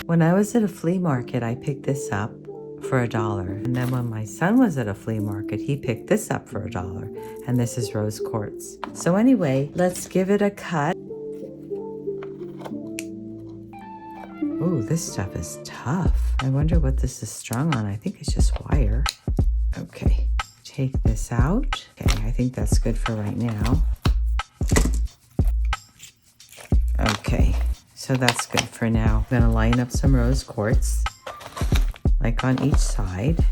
When I was at a flea market, I picked this up for $1. And then when my son was at a flea market, he picked this up for $1. And this is rose quartz. So anyway, let's give it a cut. Ooh, this stuff is tough. I wonder what this is strung on. I think it's just wire. Okay, take this out. Okay, I think that's good for right now. Okay, so that's good for now. I'm gonna line up some rose quartz, like on each side.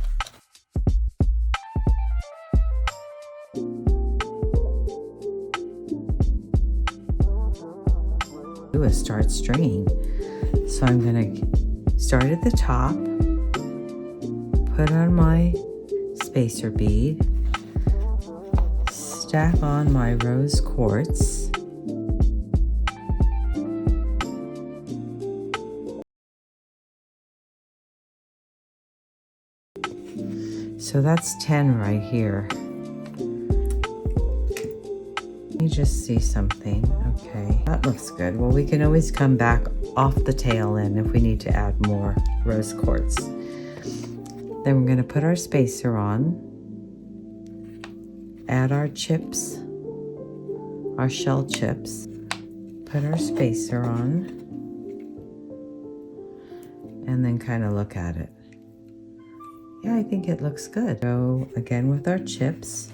Do is start stringing. So I'm gonna start at the top, put on my spacer bead, stack on my rose quartz, so that's 10 right here. Let me just see something. Okay, that looks good. Well, we can always come back off the tail end if we need to add more rose quartz. Then we're going to put our spacer on, add our chips, our shell chips, put our spacer on, and then kind of look at it. Yeah, I think it looks good. Go again with our chips.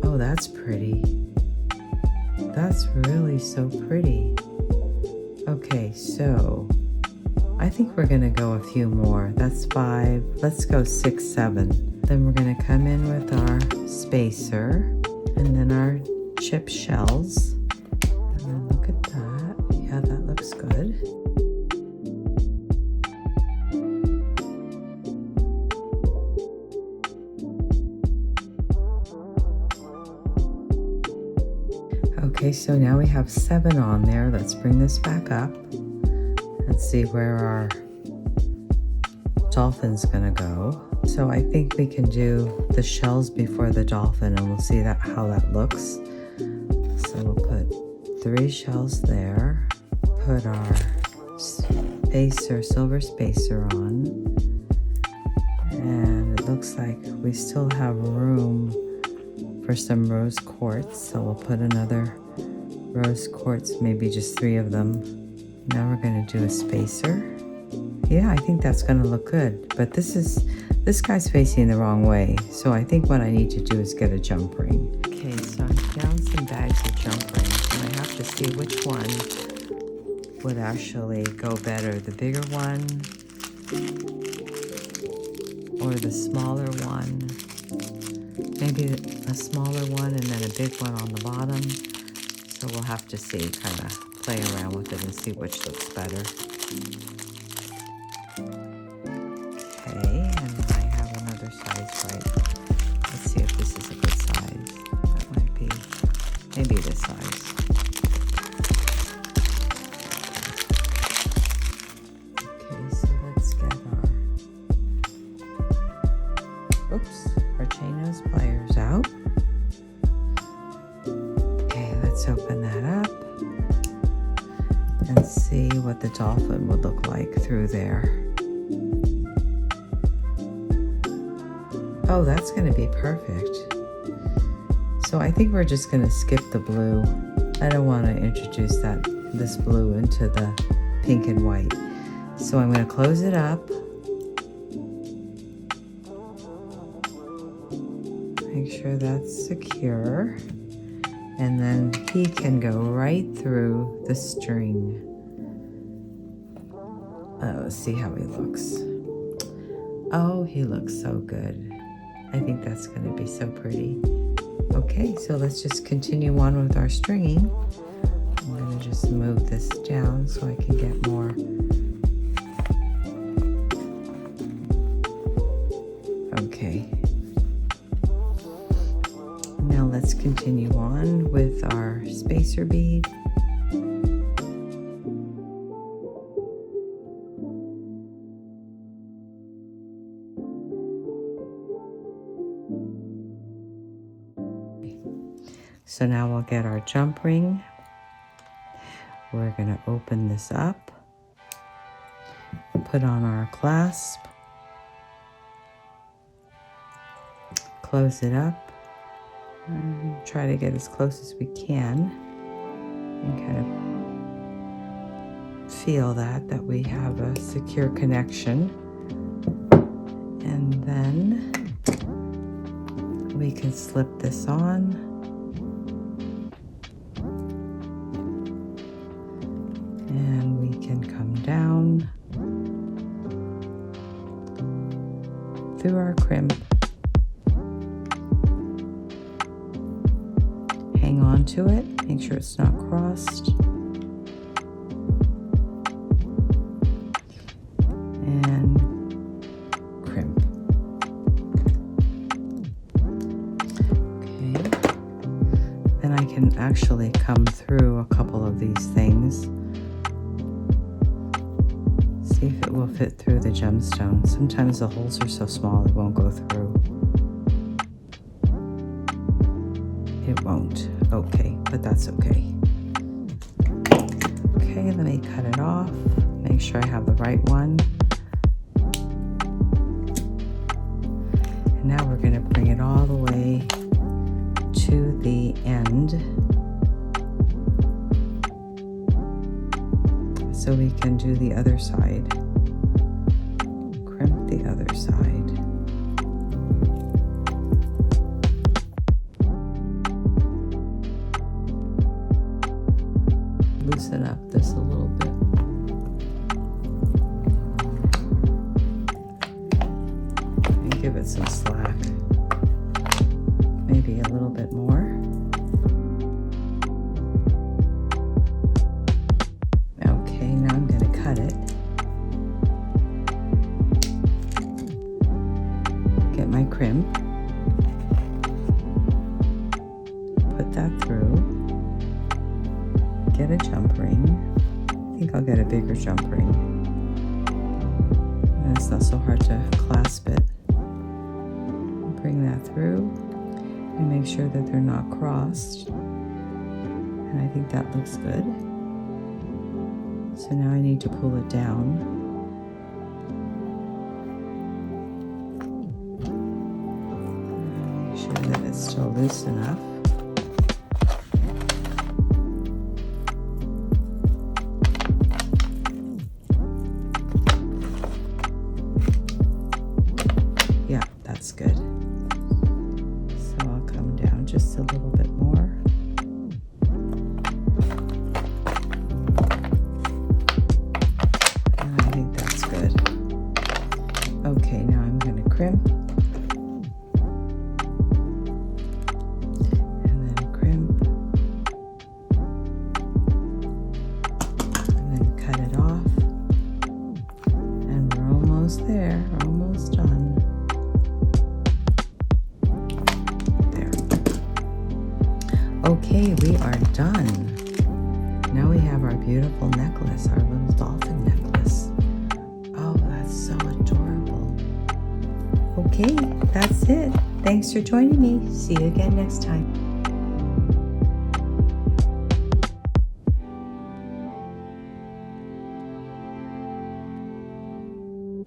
Oh, that's pretty. That's really so pretty. Okay, so I think we're gonna go a few more. That's 5. Let's go 6, 7. Then we're gonna come in with our spacer and then our chip shells. And then look at that. Yeah, that looks good. Okay, so now we have 7 on there. Let's bring this back up and see where our dolphin's gonna go. So I think we can do the shells before the dolphin and we'll see how that looks. So we'll put 3 shells there, put our spacer, silver spacer on, and it looks like we still have room for some rose quartz, so we'll put another rose quartz, maybe just 3 of them. Now we're going to do a spacer. Yeah, I think that's going to look good, but this guy's facing the wrong way, so I think what I need to do is get a jump ring. Okay, so I found some bags of jump rings, and I have to see which one would actually go better, the bigger one or the smaller one. Maybe a smaller one and then a big one on the bottom. So we'll have to see, kind of play around with it and see which looks better. Okay, and I have another size right. Let's see if this is a good size. That might be, maybe this size. Okay, so let's get our chain nose pliers out. Okay, let's open that up and see what the dolphin would look like through there. Oh, that's going to be perfect. So I think we're just going to skip the blue. I don't want to introduce this blue into the pink and white. So I'm going to close it up. Make sure that's secure. And then he can go right through the string. Let's see how he looks. Oh, he looks so good. I think that's going to be so pretty. Okay, so let's just continue on with our stringing. I'm going to just move this down so I can get more. Okay. Now let's continue on with our spacer bead. So now we'll get our jump ring. We're going to open this up, put on our clasp, close it up, and try to get as close as we can, and kind of feel that we have a secure connection. And then we can slip this on. And we can come down through our crimp. Hang on to it, make sure it's not crossed. And crimp. Okay. Then I can actually come through a couple of these things. See if it will fit through the gemstone. Sometimes the holes are so small it won't go through. It won't. Okay, but that's okay. Okay, let me cut it off. Make sure I have the right one. And now we're going to bring it all the way to the end, so we can do the other side. Crimp the other side. Loosen up this a little bit. And give it some slack. Maybe a little bit more. Okay, now I'm going to cut it. Get my crimp. Put that through. Get a jump ring. I think I'll get a bigger jump ring. And it's not so hard to clasp it. Bring that through and make sure that they're not crossed. And I think that looks good. So now I need to pull it down. Make sure that it's still loose enough. Yeah, that's good. So I'll come down just a little bit more. And I think that's good. Okay, now I'm going to crimp. And then crimp. And then cut it off. And we're almost there, almost done. Okay, we are done. Now we have our beautiful necklace, our little dolphin necklace. Oh, that's so adorable. Okay, that's it. Thanks for joining me. See you again next time.